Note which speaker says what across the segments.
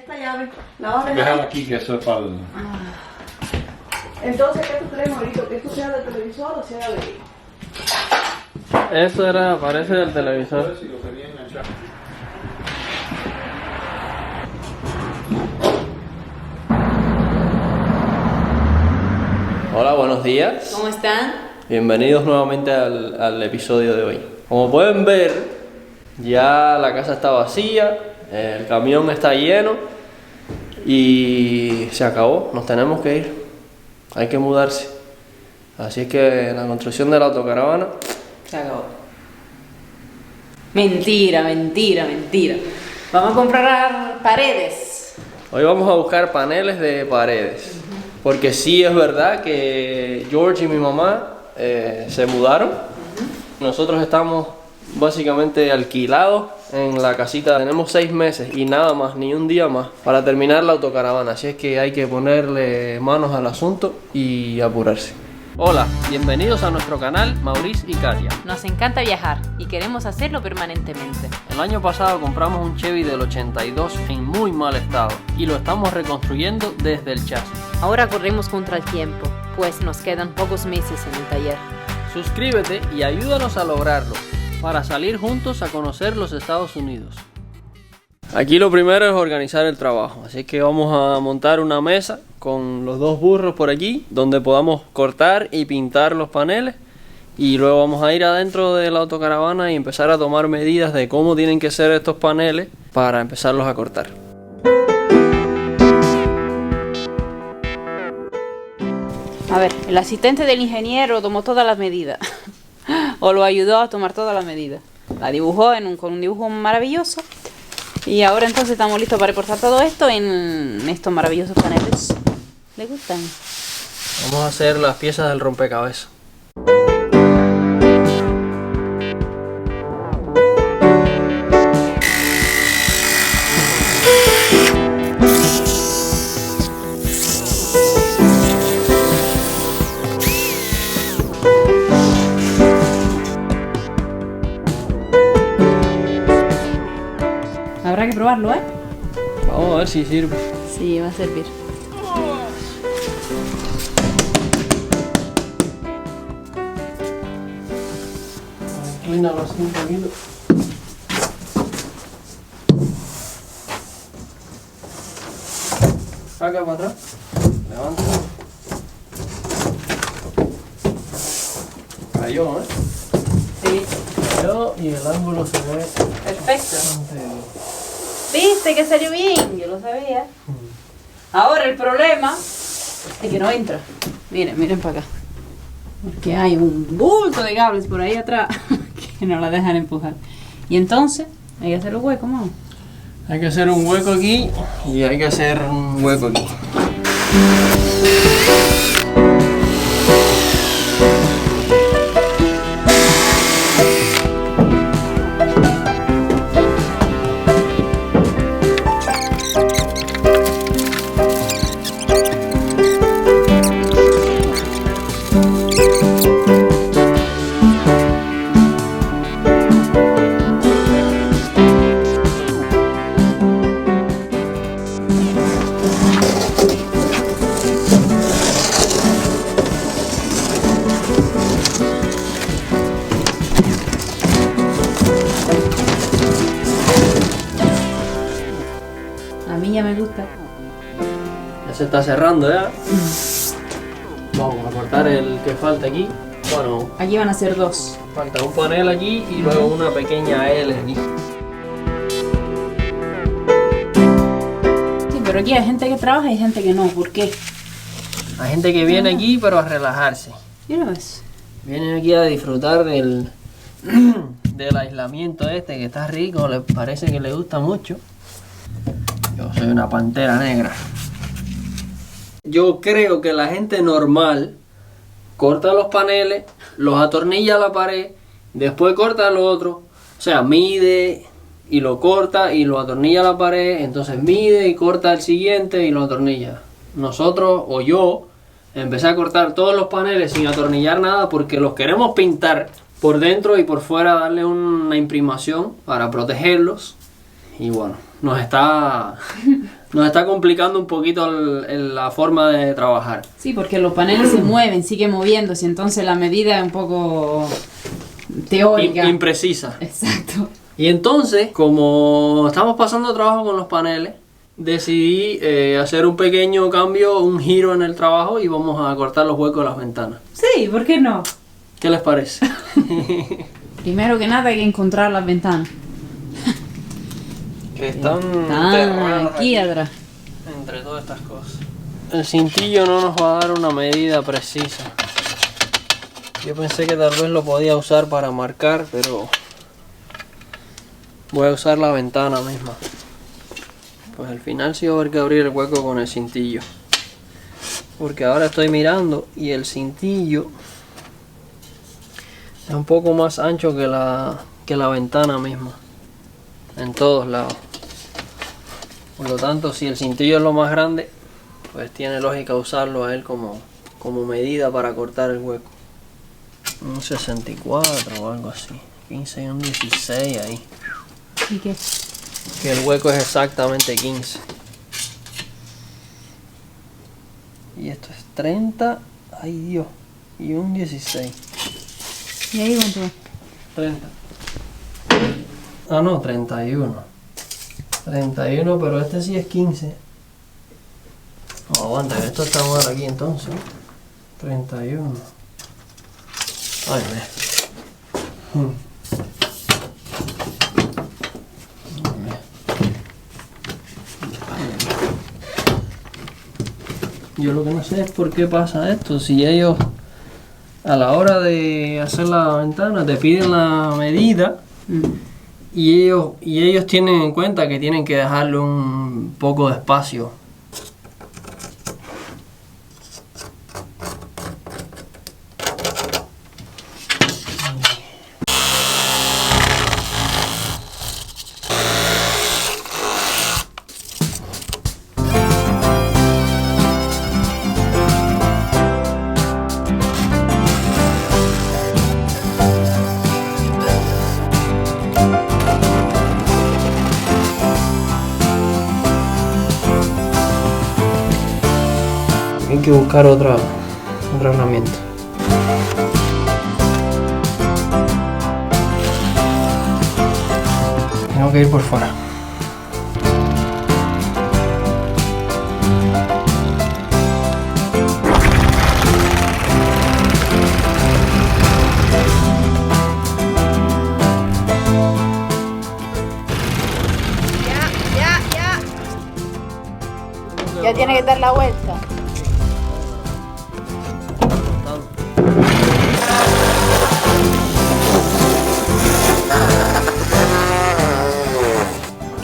Speaker 1: Esta llave, la vas a dejar.
Speaker 2: Déjala aquí, que eso es para el...
Speaker 1: Entonces, ¿qué tú crees, Morito? ¿Que esto sea del televisor o sea de...?
Speaker 3: Eso era, parece del televisor.
Speaker 2: Si lo quería enganchar.
Speaker 3: Hola, buenos días.
Speaker 4: ¿Cómo están?
Speaker 3: Bienvenidos nuevamente al episodio de hoy. Como pueden ver, ya la casa está vacía, el camión está lleno y se acabó, nos tenemos que ir. Hay que mudarse. Así que la construcción de la autocaravana
Speaker 4: Se acabó. Mentira, mentira, mentira. Vamos a comprar paredes.
Speaker 3: Hoy vamos a buscar paneles de paredes. Porque sí es verdad que George y mi mamá se mudaron. Nosotros estamos básicamente alquilados en la casita. Tenemos 6 meses y nada más, ni un día más, para terminar la autocaravana. Así es que hay que ponerle manos al asunto y apurarse. Hola, bienvenidos a nuestro canal Maurice y Katia.
Speaker 4: Nos encanta viajar y queremos hacerlo permanentemente.
Speaker 3: El año pasado compramos un Chevy del 82 en muy mal estado y lo estamos reconstruyendo desde el chasis.
Speaker 4: Ahora corremos contra el tiempo, pues nos quedan pocos meses en el taller.
Speaker 3: Suscríbete y ayúdanos a lograrlo para salir juntos a conocer los Estados Unidos. Aquí lo primero es organizar el trabajo, así que vamos a montar una mesa con los 2 burros por aquí, donde podamos cortar y pintar los paneles, y luego vamos a ir adentro de la autocaravana y empezar a tomar medidas de cómo tienen que ser estos paneles para empezarlos a cortar.
Speaker 4: A ver, el asistente del ingeniero tomó todas las medidas. O lo ayudó a tomar todas las medidas. La dibujó con un dibujo maravilloso. Y ahora entonces estamos listos para reportar todo esto en estos maravillosos paneles. ¿Le gustan?
Speaker 3: Vamos a hacer las piezas del rompecabezas.
Speaker 4: Habrá que probarlo, ¿eh?
Speaker 3: Vamos a ver si sirve.
Speaker 4: Sí, va a servir.
Speaker 3: Inclínalo así un poquito. Saca para atrás. Levanta. Cayó, ¿eh?
Speaker 4: Sí.
Speaker 3: Cayó y el ángulo se ve
Speaker 4: Perfecto.
Speaker 3: bastante bien.
Speaker 4: ¿Viste que salió bien? Yo lo sabía. Ahora el problema es que no entra. Miren, miren para acá. Porque hay un bulto de cables por ahí atrás que no la dejan empujar. Y entonces hay que hacer un hueco, ¿no?
Speaker 3: Hay que hacer un hueco aquí y hay que hacer un hueco aquí.
Speaker 4: A mí ya me gusta.
Speaker 3: Ya se está cerrando ya. Vamos a cortar el que falta aquí. Bueno,
Speaker 4: Aquí van a ser 2.
Speaker 3: falta un panel aquí y luego una pequeña L aquí.
Speaker 4: Sí, pero aquí hay gente que trabaja y gente que no. ¿Por qué?
Speaker 3: Hay gente que viene aquí pero a relajarse.
Speaker 4: Mira ves.
Speaker 3: Vienen aquí a disfrutar del aislamiento este que está rico, les parece que les gusta mucho. Yo soy una pantera negra. Yo creo que la gente normal corta los paneles, los atornilla a la pared, después corta lo otro. O sea, mide y lo corta y lo atornilla a la pared, entonces mide y corta el siguiente y lo atornilla. Nosotros, o yo, empecé a cortar todos los paneles sin atornillar nada porque los queremos pintar por dentro y por fuera, darle una imprimación para protegerlos. Y bueno, nos está nos está complicando un poquito la forma de trabajar.
Speaker 4: Sí, porque los paneles se mueven, siguen moviéndose, entonces la medida es un poco teórica.
Speaker 3: Imprecisa.
Speaker 4: Exacto.
Speaker 3: Y entonces, como estamos pasando trabajo con los paneles, decidí hacer un pequeño cambio, un giro en el trabajo y vamos a cortar los huecos de las ventanas.
Speaker 4: Sí, ¿por qué no?
Speaker 3: ¿Qué les parece?
Speaker 4: Primero que nada hay que encontrar las ventanas.
Speaker 3: Que están
Speaker 4: Aquí atrás.
Speaker 3: entre todas estas cosas. El cintillo no nos va a dar una medida precisa. Yo pensé que tal vez lo podía usar para marcar, pero voy a usar la ventana misma. Pues al final sí va a haber que abrir el hueco con el cintillo. Porque ahora estoy mirando y el cintillo es un poco más ancho que la ventana misma. En todos lados. Por lo tanto, si el cintillo es lo más grande, pues tiene lógica usarlo a él como medida para cortar el hueco. Un 64 o algo así. 15 y un 16 ahí.
Speaker 4: ¿Y qué?
Speaker 3: Que el hueco es exactamente 15. Y esto es 30. Ay Dios. Y un 16.
Speaker 4: ¿Y ahí cuánto?
Speaker 3: 30. Ah no, 31. 31, pero este sí es 15. No, aguanta, esto está mal aquí entonces. 31. Ay, ve. Yo lo que no sé es por qué pasa esto. Si ellos a la hora de hacer la ventana te piden la medida y ellos tienen en cuenta que tienen que dejarle un poco de espacio. Hay que buscar otra herramienta. Tengo que ir por fuera.
Speaker 4: Ya tiene que dar la vuelta.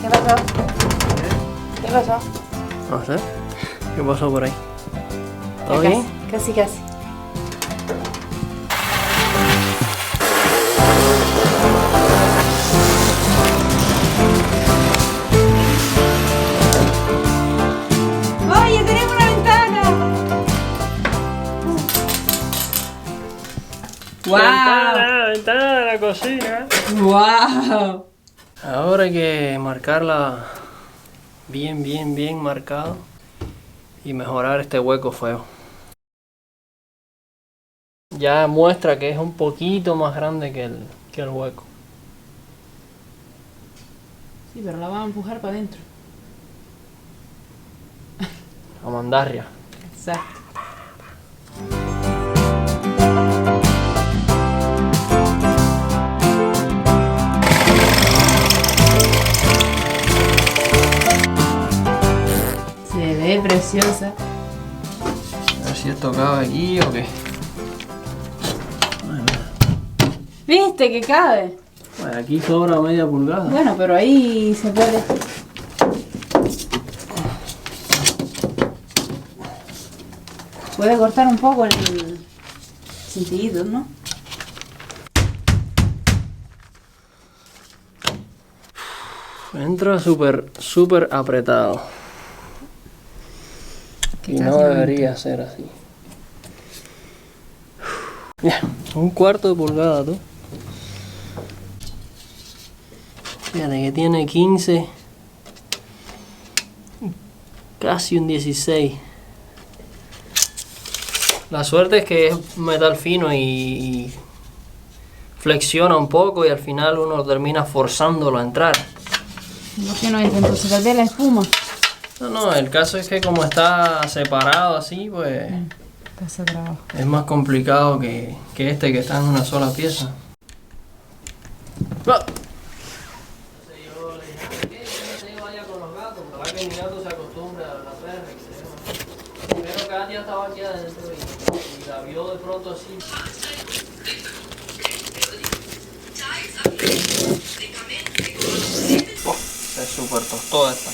Speaker 4: ¿Qué pasó? ¿Qué pasó?
Speaker 3: No sé. ¿Qué pasó por ahí? ¿Todo bien?
Speaker 4: Casi, casi. ¡Oye, tenemos una ventana! ¡Wow!
Speaker 3: Ventana de la cocina.
Speaker 4: ¡Wow!
Speaker 3: Ahora hay que marcarla bien marcado y mejorar este hueco feo. Ya muestra que es un poquito más grande que el hueco.
Speaker 4: Sí, pero la vamos a empujar para adentro.
Speaker 3: La mandarria.
Speaker 4: Exacto. Se ve preciosa.
Speaker 3: A ver si esto cabe aquí o qué.
Speaker 4: ¿Viste que cabe?
Speaker 3: Bueno, aquí sobra media pulgada.
Speaker 4: Bueno, pero ahí se puede. Puede cortar un poco el cintillito, ¿no?
Speaker 3: Entra súper apretado.
Speaker 4: Que
Speaker 3: Y
Speaker 4: casi
Speaker 3: no
Speaker 4: no
Speaker 3: debería ser así. Ya, 1/4 de pulgada, tú. Fíjate que tiene 15 Casi un 16. La suerte es que es metal fino y flexiona un poco y al final uno termina forzándolo a entrar.
Speaker 4: ¿Por qué no entra? Entonces perder la espuma.
Speaker 3: No, el caso es que como está separado así, pues
Speaker 4: Está separado.
Speaker 3: es más complicado que este que está en una sola pieza. ¡Ah! Entonces yo le dije, ¿qué? No se vaya con los gatos, para que mi gato se acostumbre a la perra, etc. Primero Katia estaba aquí adentro y la vio de pronto así. Oh, se super tostó esta.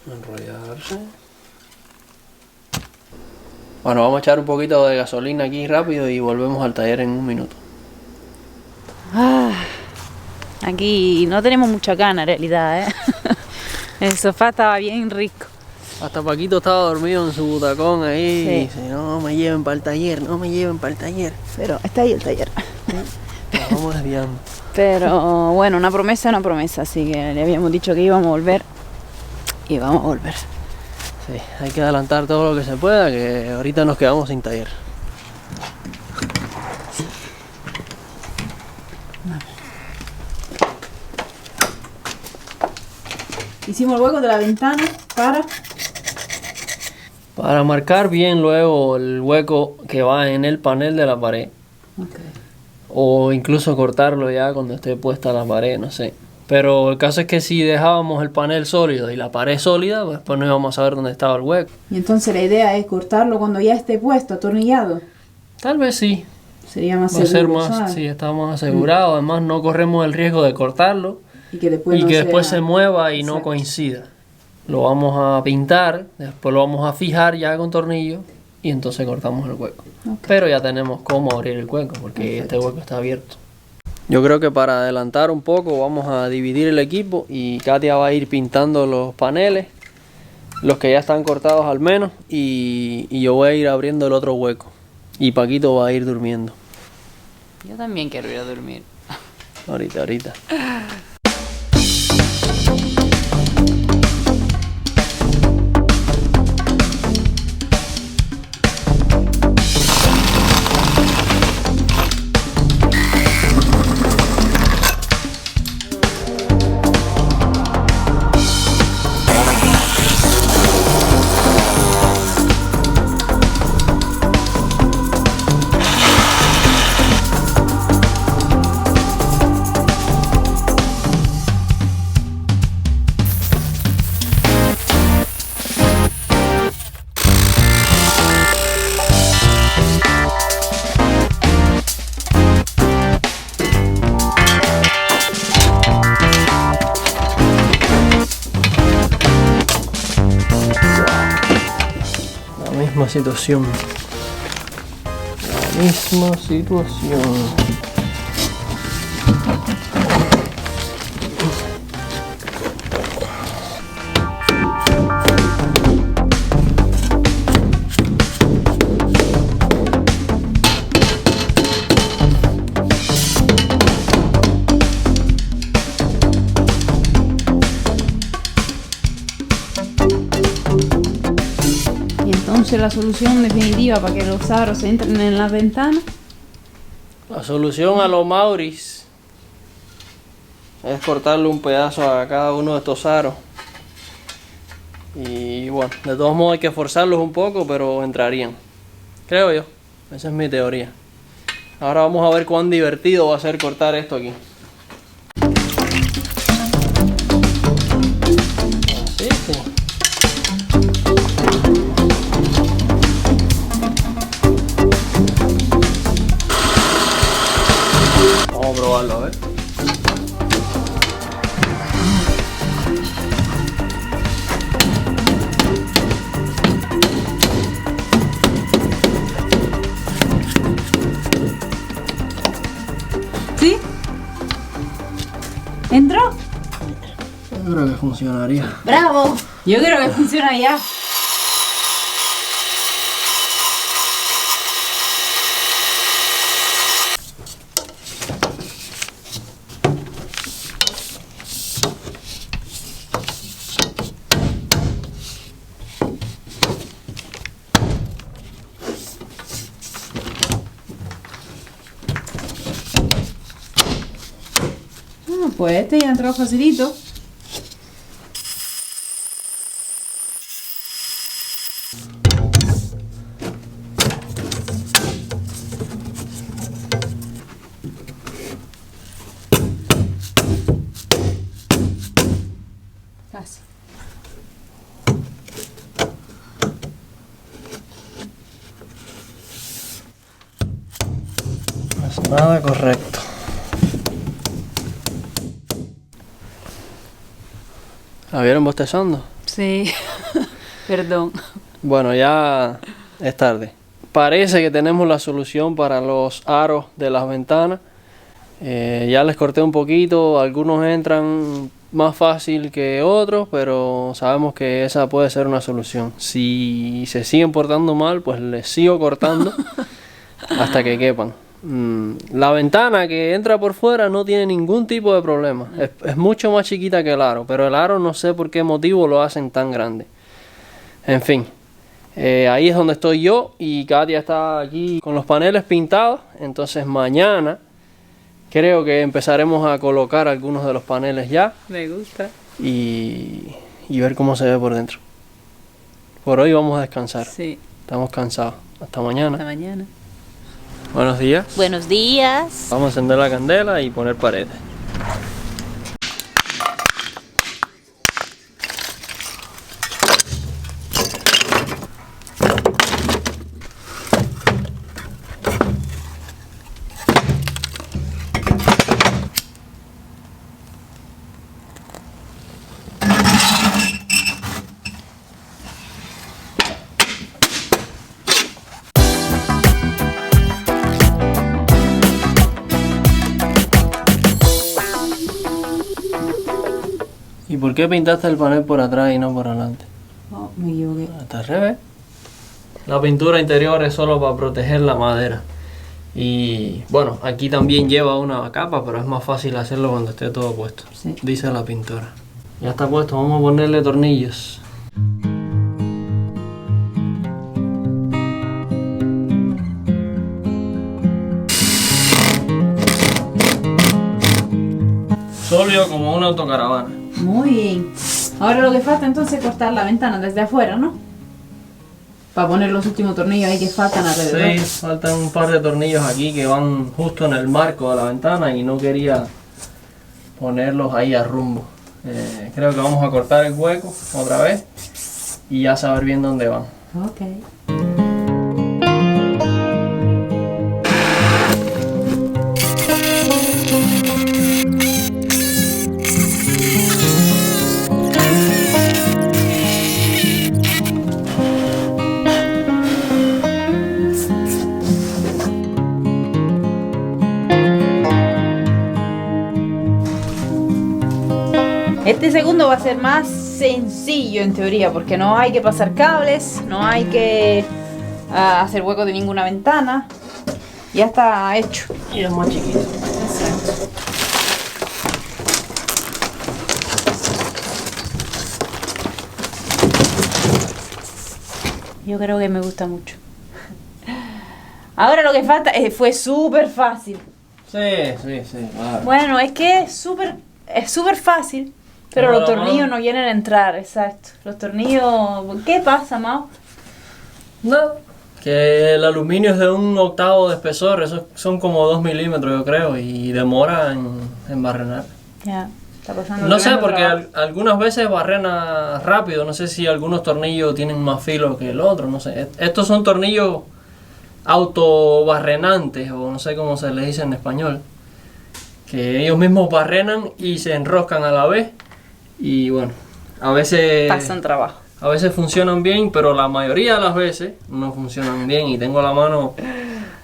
Speaker 3: Enrollarse. Bueno, vamos a echar un poquito de gasolina aquí rápido y volvemos al taller en un minuto.
Speaker 4: Aquí no tenemos mucha gana en realidad, ¿eh? El sofá estaba bien rico.
Speaker 3: Hasta Paquito estaba dormido en su butacón ahí.
Speaker 4: Sí.
Speaker 3: Y dice, no me lleven para el taller, no me lleven para el taller.
Speaker 4: Pero está ahí el taller.
Speaker 3: Nos vamos desviando.
Speaker 4: Pero bueno, una promesa, así que le habíamos dicho que íbamos a volver. Y vamos a volver.
Speaker 3: Sí, hay que adelantar todo lo que se pueda, que ahorita nos quedamos sin taller.
Speaker 4: Hicimos el hueco de la ventana
Speaker 3: Para marcar bien luego el hueco que va en el panel de la pared. O incluso cortarlo ya cuando esté puesta la pared, no sé. Pero el caso es que si dejábamos el panel sólido y la pared sólida, pues después no íbamos a saber dónde estaba el hueco.
Speaker 5: Y entonces la idea es cortarlo cuando ya esté puesto, atornillado.
Speaker 3: Tal vez sí.
Speaker 5: Sería más
Speaker 3: Va a ser
Speaker 5: seguro,
Speaker 3: más,
Speaker 5: ¿sabes?
Speaker 3: sí, estamos asegurados. Además no corremos el riesgo de cortarlo
Speaker 5: Y que después,
Speaker 3: y
Speaker 5: no
Speaker 3: que
Speaker 5: sea-
Speaker 3: después se mueva y no
Speaker 5: Exacto.
Speaker 3: coincida. Lo vamos a pintar, después lo vamos a fijar ya con tornillo y entonces cortamos el hueco.
Speaker 5: Ok.
Speaker 3: Pero ya tenemos cómo abrir el hueco porque este hueco está abierto. Yo creo que para adelantar un poco vamos a dividir el equipo y Katia va a ir pintando los paneles, los que ya están cortados al menos, y yo voy a ir abriendo el otro hueco. Y Paquito va a ir durmiendo.
Speaker 4: Yo también quiero ir a dormir.
Speaker 3: Ahorita. La misma situación.
Speaker 4: Y entonces la solución definitiva para que los aros entren en las ventanas.
Speaker 3: La solución a los Mauris es cortarle un pedazo a cada uno de estos aros. Y bueno, de todos modos hay que forzarlos un poco, pero entrarían. Creo yo. Esa es mi teoría. Ahora vamos a ver cuán divertido va a ser cortar esto aquí. Así, sí. Vamos a probarlo, a ver.
Speaker 5: ¿Sí? ¿Entró?
Speaker 3: Yo creo que funcionaría.
Speaker 4: ¡Bravo! Yo creo que funciona ya.
Speaker 5: Pues este ya entró facilito. Casi.
Speaker 3: No es nada correcto. ¿La vieron bostezando?
Speaker 4: Sí. Perdón.
Speaker 3: Bueno, ya es tarde. Parece que tenemos la solución para los aros de las ventanas. Ya les corté un poquito, algunos entran más fácil que otros, pero sabemos que esa puede ser una solución. Si se siguen portando mal, pues les sigo cortando hasta que quepan. La ventana que entra por fuera no tiene ningún tipo de problema. Es mucho más chiquita que el aro, pero el aro no sé por qué motivo lo hacen tan grande. En fin, ahí es donde estoy yo y Katia está aquí con los paneles pintados. Entonces mañana creo que empezaremos a colocar algunos de los paneles ya
Speaker 4: Me gusta.
Speaker 3: y ver cómo se ve por dentro. Por hoy vamos a descansar.
Speaker 4: Sí.
Speaker 3: Estamos cansados. Hasta mañana.
Speaker 4: Hasta mañana.
Speaker 3: Buenos días.
Speaker 4: Buenos días.
Speaker 3: Vamos a encender la candela y poner paredes. ¿Y por qué pintaste el panel por atrás y no por adelante?
Speaker 5: Oh, me equivoqué.
Speaker 3: Hasta al revés. La pintura interior es solo para proteger la madera. Y bueno, aquí también lleva una capa, pero es más fácil hacerlo cuando esté todo puesto.
Speaker 5: Sí.
Speaker 3: Dice la pintura. Ya está puesto, vamos a ponerle tornillos. Sólido como una autocaravana.
Speaker 5: Muy bien. Ahora lo que falta entonces es cortar la ventana desde afuera, ¿no? Para poner los últimos tornillos ahí que faltan alrededor.
Speaker 3: Sí, faltan un par de tornillos aquí que van justo en el marco de la ventana y no quería ponerlos ahí a rumbo. Creo que vamos a cortar el hueco otra vez y ya saber bien dónde van.
Speaker 5: Ok.
Speaker 4: Este segundo va a ser más sencillo en teoría, porque no hay que pasar cables, no hay que hacer hueco de ninguna ventana. Ya está hecho.
Speaker 3: Y es más chiquito.
Speaker 4: Exacto. Yo creo que me gusta mucho. Ahora lo que falta fue súper fácil.
Speaker 3: Sí, claro.
Speaker 4: Bueno, es que es súper fácil, pero
Speaker 3: Pero
Speaker 4: los
Speaker 3: la
Speaker 4: tornillos
Speaker 3: mano-
Speaker 4: no vienen a entrar, exacto. Los tornillos... ¿Qué pasa, Mao?
Speaker 3: No, que el aluminio es de 1/8 de espesor, eso son como 2 milímetros yo creo, y demora en barrenar.
Speaker 4: Ya, está pasando.
Speaker 3: No sé,
Speaker 4: tremendo
Speaker 3: porque
Speaker 4: trabajo.
Speaker 3: algunas veces barrena rápido, no sé si algunos tornillos tienen más filo que el otro, no sé. Estos son tornillos autobarrenantes, o no sé cómo se les dice en español, que ellos mismos barrenan y se enroscan a la vez, y bueno, a veces
Speaker 4: Pasan trabajo.
Speaker 3: a veces funcionan bien, pero la mayoría de las veces no funcionan bien y tengo la mano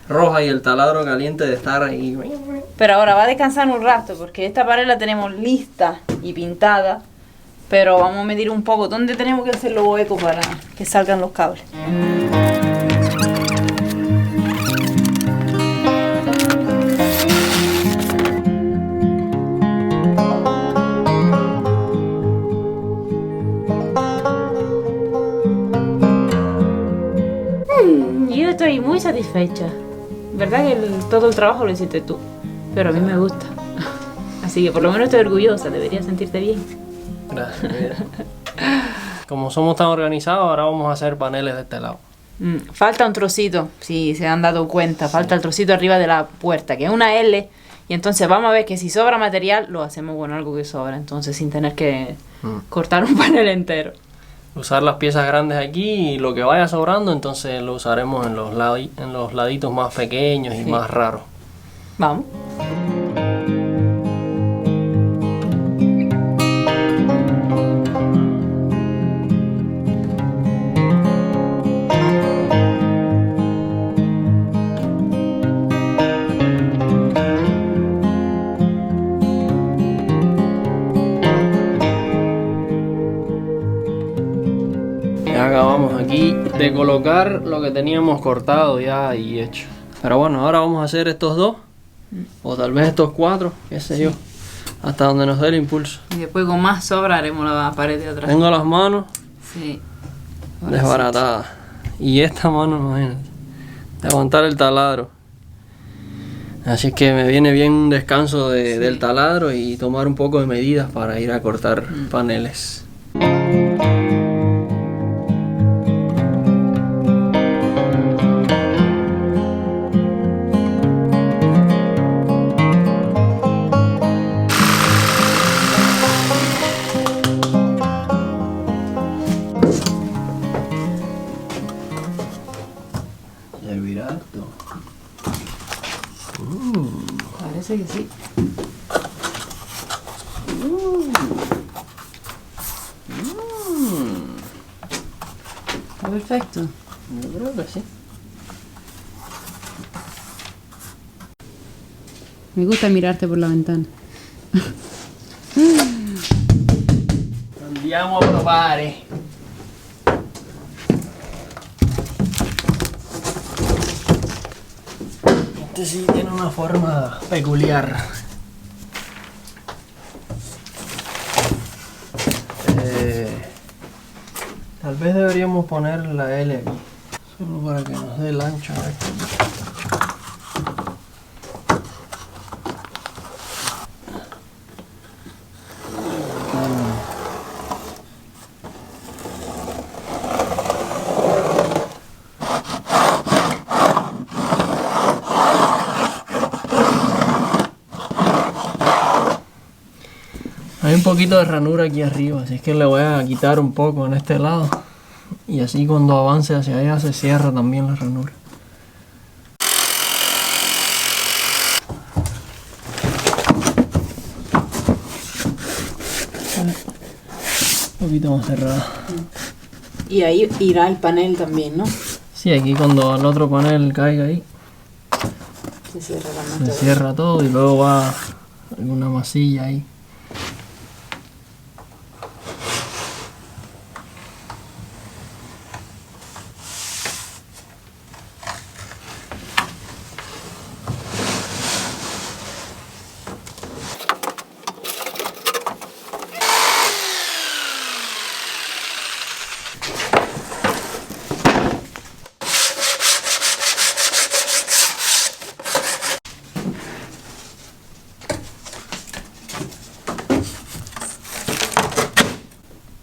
Speaker 3: roja y el taladro caliente de estar ahí.
Speaker 4: Pero ahora va a descansar un rato, porque esta pared la tenemos lista y pintada pero vamos a medir un poco dónde tenemos que hacer los huecos para que salgan los cables. Yo estoy muy satisfecha. Verdad que todo el trabajo lo hiciste tú, pero a mí me gusta. Así que por lo menos estoy orgullosa, deberías sentirte bien.
Speaker 3: Gracias, mira. Como somos tan organizados, ahora vamos a hacer paneles de este lado.
Speaker 4: Falta un trocito, si se han dado cuenta, falta el trocito arriba de la puerta, que es una L, y entonces vamos a ver que si sobra material, lo hacemos con algo que sobra, entonces sin tener que cortar un panel entero.
Speaker 3: Usar las piezas grandes aquí y lo que vaya sobrando, entonces lo usaremos en los laditos más pequeños y más raros.
Speaker 4: Vamos.
Speaker 3: Ya acabamos aquí de colocar lo que teníamos cortado ya y hecho. Pero bueno, ahora vamos a hacer estos dos, o tal vez estos cuatro, qué sé yo, hasta donde nos dé el impulso.
Speaker 4: Y después con más sobra haremos la pared de atrás.
Speaker 3: Tengo las manos
Speaker 4: Sí.
Speaker 3: desbaratadas. Y esta mano, imagínate, de aguantar el taladro. Así que me viene bien un descanso del taladro y tomar un poco de medidas para ir a cortar paneles. ¿Servirá esto?
Speaker 4: Parece que sí. Está perfecto.
Speaker 3: Yo creo que sí.
Speaker 5: Me gusta mirarte por la ventana.
Speaker 3: Andiamo a provare. Este sí tiene una forma peculiar. Tal vez deberíamos poner la L aquí, solo para que nos dé el ancho. Hay un poquito de ranura aquí arriba, así que le voy a quitar un poco en este lado. Y así cuando avance hacia allá se cierra también la ranura. Un poquito más cerrada.
Speaker 4: Y ahí irá el panel también, ¿no?
Speaker 3: Sí, aquí cuando el otro panel caiga ahí,
Speaker 4: Se cierra la
Speaker 3: se
Speaker 4: manta.
Speaker 3: cierra todo y luego va alguna masilla ahí.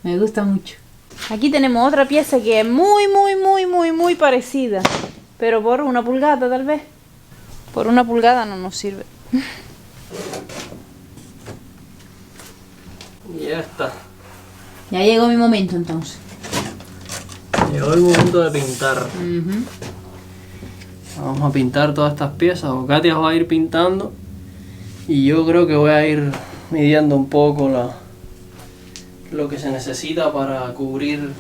Speaker 5: Me gusta mucho.
Speaker 4: Aquí tenemos otra pieza que es muy parecida. Pero por 1 pulgada tal vez. Por 1 pulgada no nos sirve.
Speaker 3: Y ya está.
Speaker 5: Ya llegó mi momento entonces.
Speaker 3: Llegó el momento de pintar. Vamos a pintar todas estas piezas. O Katia va a ir pintando. Y yo creo que voy a ir midiendo un poco lo que se necesita para cubrir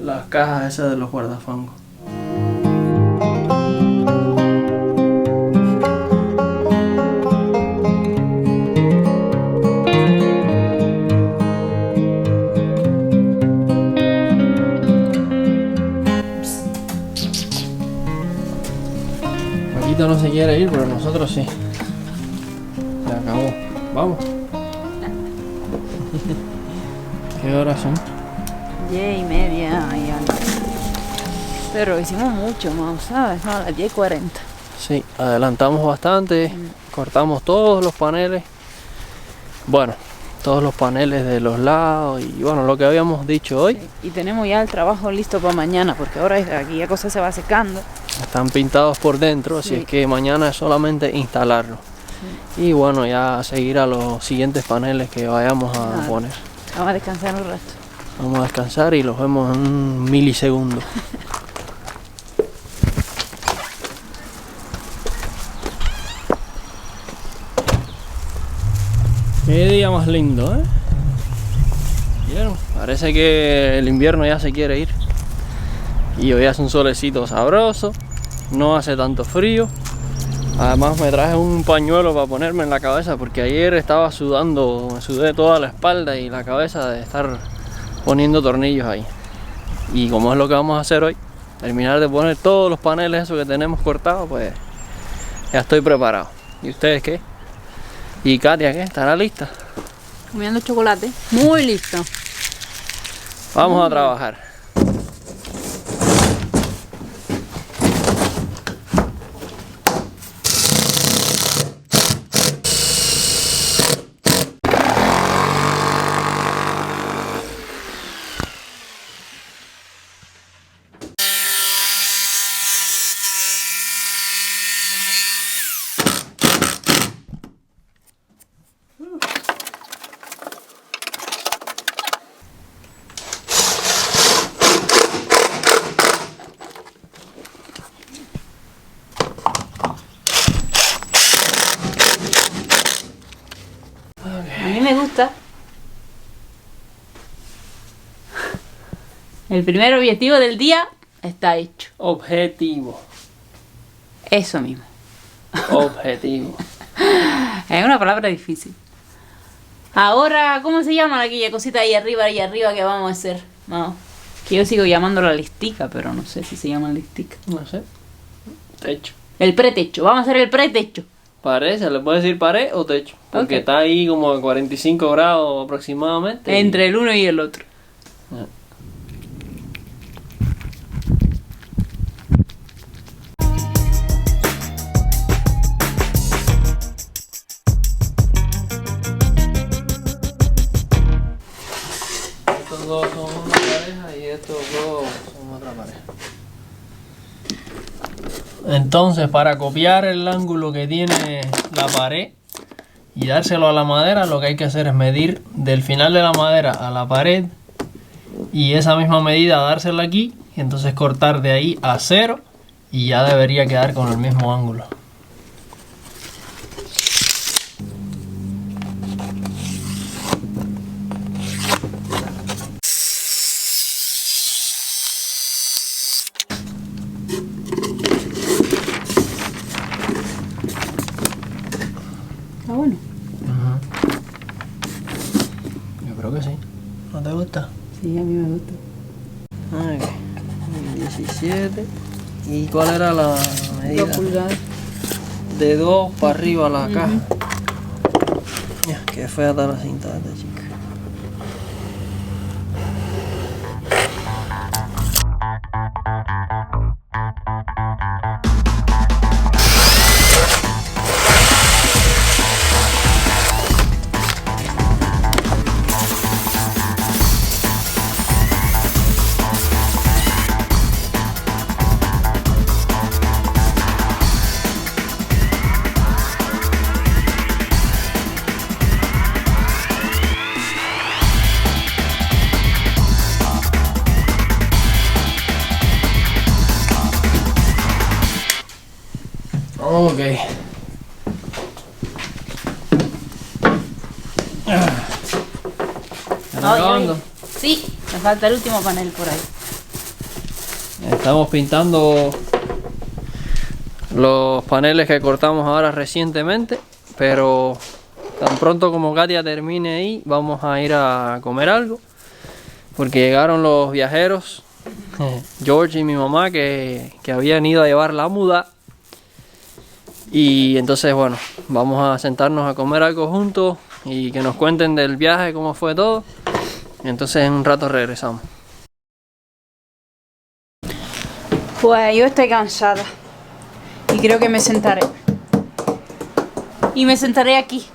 Speaker 3: las cajas esas de los guardafangos. Gatito no se quiere ir, pero nosotros sí. Se acabó. Vamos. ¿Qué horas son?
Speaker 4: 10:30 y algo. Pero hicimos mucho más, ¿sabes? No, a las 10:40.
Speaker 3: Sí, adelantamos bastante. Cortamos todos los paneles. Bueno, todos los paneles de los lados y bueno, lo que habíamos dicho hoy.
Speaker 4: Sí, y tenemos ya el trabajo listo para mañana, porque ahora aquí ya cosa se va secando.
Speaker 3: Están pintados por dentro, así
Speaker 4: Sí.
Speaker 3: es que mañana es solamente instalarlo. Y bueno, ya seguir a los siguientes paneles que vayamos a
Speaker 4: Claro.
Speaker 3: poner.
Speaker 4: Vamos a descansar un rato.
Speaker 3: Vamos a descansar y los vemos en un milisegundo. Qué día más lindo, ¿eh? ¿Vieron? Parece que el invierno ya se quiere ir. Y hoy hace un solecito sabroso. No hace tanto frío. Además me traje un pañuelo para ponerme en la cabeza porque ayer estaba sudando, me sudé toda la espalda y la cabeza de estar poniendo tornillos ahí. Y como es lo que vamos a hacer hoy, terminar de poner todos los paneles esos que tenemos cortados, pues ya estoy preparado. ¿Y ustedes qué? ¿Y Katia qué? ¿Estará lista?
Speaker 4: Comiendo chocolate. Muy listo.
Speaker 3: Vamos a trabajar.
Speaker 4: A mí me gusta. El primer objetivo del día está hecho.
Speaker 3: Objetivo.
Speaker 4: Eso mismo.
Speaker 3: Objetivo.
Speaker 4: Es una palabra difícil. Ahora, ¿cómo se llama aquella cosita ahí arriba que vamos a hacer? No. Que yo sigo llamándola listica, pero no sé si se llama listica.
Speaker 3: No sé. Techo.
Speaker 4: El pretecho. Vamos a hacer el pretecho.
Speaker 3: Parece, le puedes decir pared o techo. Porque
Speaker 4: Ok.
Speaker 3: está ahí como a 45 grados aproximadamente. y-
Speaker 4: Entre el uno y el otro.
Speaker 3: Ah. Estos dos son una pareja y estos dos son otra pareja. Entonces, para copiar el ángulo que tiene la pared y dárselo a la madera, lo que hay que hacer es medir del final de la madera a la pared y esa misma medida dársela aquí y entonces cortar de ahí a 0 y ya debería quedar con el mismo ángulo.
Speaker 4: Está bueno.
Speaker 3: Yo creo que sí. ¿No te gusta?
Speaker 4: Sí, a mí me gusta.
Speaker 3: Ok. 17. ¿Y cuál era la medida?
Speaker 4: 2 pulgadas.
Speaker 3: De 2 para arriba la caja. Ya, qué fea está la cinta de esta chica. Ok. ¿Están acabando?
Speaker 4: Sí, me falta el último panel por ahí.
Speaker 3: Estamos pintando los paneles que cortamos ahora recientemente, pero tan pronto como Katia termine ahí, vamos a ir a comer algo, porque llegaron los viajeros, George y mi mamá, que habían ido a llevar la muda. Y entonces, bueno, vamos a sentarnos a comer algo juntos y que nos cuenten del viaje, cómo fue todo. Y entonces en un rato regresamos.
Speaker 4: Pues yo estoy cansada y creo que me sentaré. Y me sentaré aquí.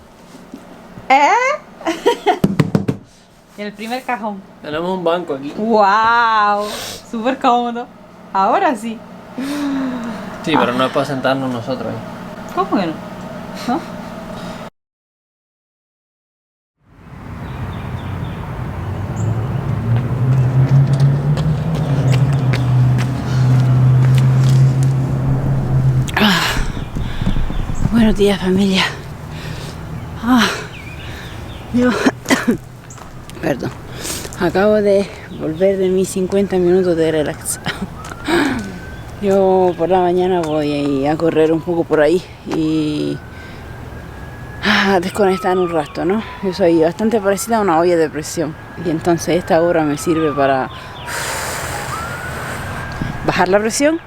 Speaker 4: En el primer cajón.
Speaker 3: Tenemos un banco aquí.
Speaker 4: ¡Wow! Súper cómodo. Ahora sí.
Speaker 3: Sí, pero no es para sentarnos nosotros ahí.
Speaker 4: ¿Cómo que no? ¿No? Buenos días, familia. Yo perdón, acabo de volver de mis 50 minutos de relax. Yo por la mañana voy a correr un poco por ahí y a desconectar un rato, ¿no? Yo soy bastante parecida a una olla de presión y entonces esta hora me sirve para bajar la presión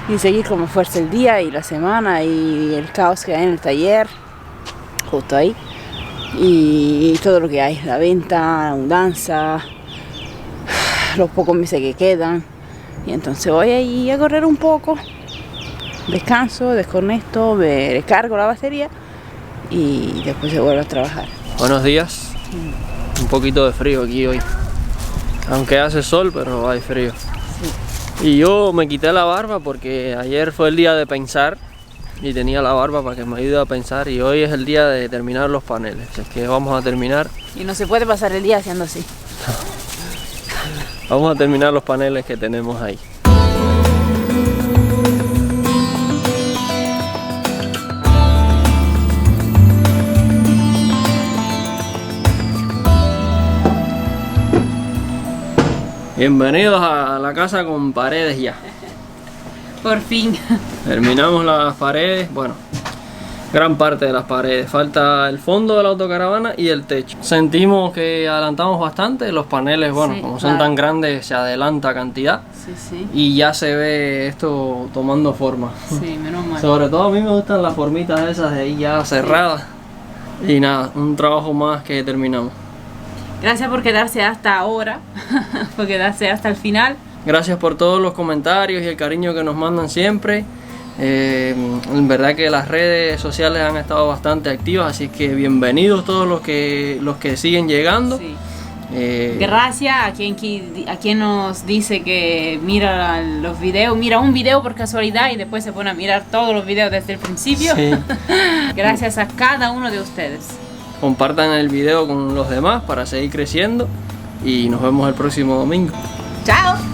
Speaker 4: y seguir como fuerza el día y la semana y el caos que hay en el taller, justo ahí, y todo lo que hay, la venta, la mudanza, los pocos meses que quedan. Y entonces voy ahí a correr un poco, descanso, desconecto, me recargo la batería y después se vuelve a trabajar.
Speaker 3: Buenos días. Un poquito de frío aquí hoy. Aunque hace sol, pero hay frío. Sí. Y yo me quité la barba porque ayer fue el día de pensar y tenía la barba para que me ayude a pensar y hoy es el día de terminar los paneles. Así que vamos a terminar.
Speaker 4: Y no se puede pasar el día haciendo así.
Speaker 3: Vamos a terminar los paneles que tenemos ahí. Bienvenidos a la casa con paredes ya.
Speaker 4: Por fin.
Speaker 3: Terminamos las paredes, bueno, gran parte de las paredes. Falta el fondo de la autocaravana y el techo. Sentimos que adelantamos bastante. Los paneles, bueno,
Speaker 4: Sí,
Speaker 3: como son
Speaker 4: claro.
Speaker 3: tan grandes, se adelanta cantidad.
Speaker 4: Sí, sí.
Speaker 3: Y ya se ve esto tomando forma.
Speaker 4: Sí, menos mal.
Speaker 3: Sobre todo a mí me gustan las formitas esas de ahí ya cerradas. Y nada, un trabajo más que terminamos.
Speaker 4: Gracias por quedarse hasta ahora, por quedarse hasta el final.
Speaker 3: Gracias por todos los comentarios y el cariño que nos mandan siempre. En verdad que las redes sociales han estado bastante activas, así que bienvenidos todos los que siguen llegando.
Speaker 4: Sí.
Speaker 3: Gracias
Speaker 4: a quien nos dice que mira los videos, mira un video por casualidad y después se pone a mirar todos los videos desde el principio.
Speaker 3: Sí.
Speaker 4: Gracias a cada uno de ustedes.
Speaker 3: Compartan el video con los demás para seguir creciendo y nos vemos el próximo domingo.
Speaker 4: ¡Chao!